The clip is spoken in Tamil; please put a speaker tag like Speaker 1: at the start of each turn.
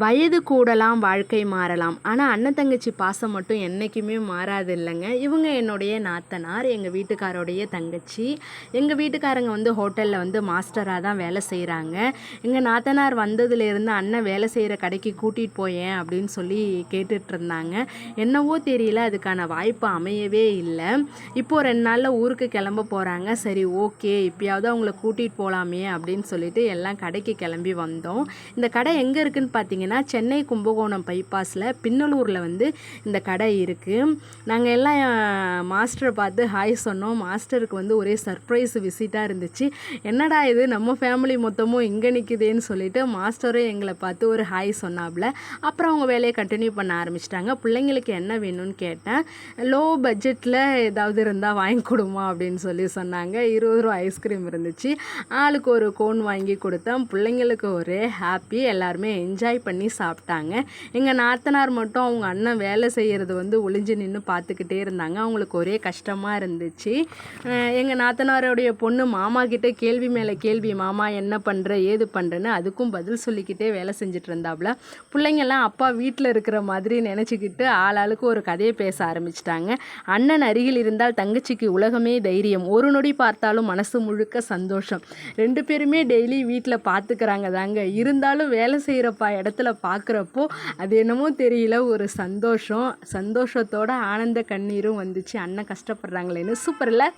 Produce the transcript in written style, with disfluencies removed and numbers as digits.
Speaker 1: வயது கூடலாம் வாழ்க்கை மாறலாம், ஆனால் அண்ணன் தங்கச்சி பாசம் மட்டும் என்றைக்குமே மாறாது இல்லைங்க. இவங்க என்னுடைய நாத்தனார், எங்கள் வீட்டுக்காரோடைய தங்கச்சி. எங்கள் வீட்டுக்காரங்க வந்து ஹோட்டலில் வந்து மாஸ்டராக தான் வேலை செய்கிறாங்க. எங்கள் நாத்தனார் வந்ததுலேருந்து அண்ணன் வேலை செய்கிற கடைக்கு கூட்டிகிட்டு போயேன் அப்படின்னு சொல்லி கேட்டுட்ருந்தாங்க. என்னவோ தெரியல, அதுக்கான வாய்ப்பு அமையவே இல்லை. இப்போது 2 நாளில் ஊருக்கு கிளம்ப போகிறாங்க. சரி ஓகே, இப்போயாவது அவங்கள கூட்டிகிட்டு போகலாமே அப்படின்னு சொல்லிட்டு எல்லாம் கடைக்கு கிளம்பி வந்தோம். இந்த கடை எங்கே இருக்குதுன்னு பார்த்தீங்கன்னா சென்னை கும்பகோணம் பைபாஸில் பின்னலூரில் வந்து இந்த கடை இருக்குது. நாங்கள் எல்லாம் மாஸ்டரை பார்த்து ஹாய் சொன்னோம். மாஸ்டருக்கு வந்து ஒரே சர்ப்ரைஸ் விசிட்டாக இருந்துச்சு. என்னடா இது நம்ம ஃபேமிலி மொத்தமும் இங்கே நிற்குதேன்னு சொல்லிட்டு மாஸ்டரும் எங்களை பார்த்து ஒரு ஹாய் சொன்னாப்புல. அப்புறம் அவங்க வேலையை கண்டினியூ பண்ண ஆரம்பிச்சிட்டாங்க. பிள்ளைங்களுக்கு என்ன வேணும்னு கேட்டேன். லோ பட்ஜெட்டில் ஏதாவது இருந்தால் வாங்கி கொடுமா அப்படின்னு சொல்லி சொன்னாங்க. 20 ரூபா ஐஸ்கிரீம் இருந்துச்சு. ஆளுக்கு ஒரு கோன் வாங்கி கொடுத்தேன். பிள்ளைங்களுக்கு ஒரே ஹாப்பி, எல்லாருமே என்ஜாய் பண்ணி சாப்பிட்டாங்க. எங்கள் நாத்தனார் மட்டும் அவங்க அண்ணன் வேலை செய்கிறது வந்து ஒளிஞ்சு நின்று பார்த்துக்கிட்டே இருந்தாங்க. அவங்களுக்கு ஒரே கஷ்டமாக இருந்துச்சு. எங்கள் நாத்தனாரோடைய பொண்ணு மாமா கிட்டே கேள்வி மேலே கேள்வி, மாமா என்ன பண்ணுற ஏது பண்ணுறேன்னு அதுக்கும் பதில் சொல்லிக்கிட்டே வேலை செஞ்சுட்டு இருந்தாப்புல. பிள்ளைங்கள்லாம் அப்பா வீட்டில் இருக்கிற மாதிரி நினச்சிக்கிட்டு ஆளாளுக்கு ஒரு கதையை பேச ஆரம்பிச்சிட்டாங்க. அண்ணன் அருகில் இருந்தால் தங்கச்சிக்கு உலகமே தைரியம், ஒரு நொடி பார்த்தாலும் மனசு முழுக்க சந்தோஷம். 2 பேருமே டெய்லி வீட்டில் பார்த்துக்கிறாங்க தாங்க. இருந்தாலும் வேலை செய்கிறப்பா இடத்துல பார்க்குறப்போ அது என்னமோ தெரியல, ஒரு சந்தோஷத்தோட ஆனந்த கண்ணீரும் வந்துச்சு. அண்ணன் கஷ்டப்படுறாங்களேன்னு. சூப்பர் இல்லை?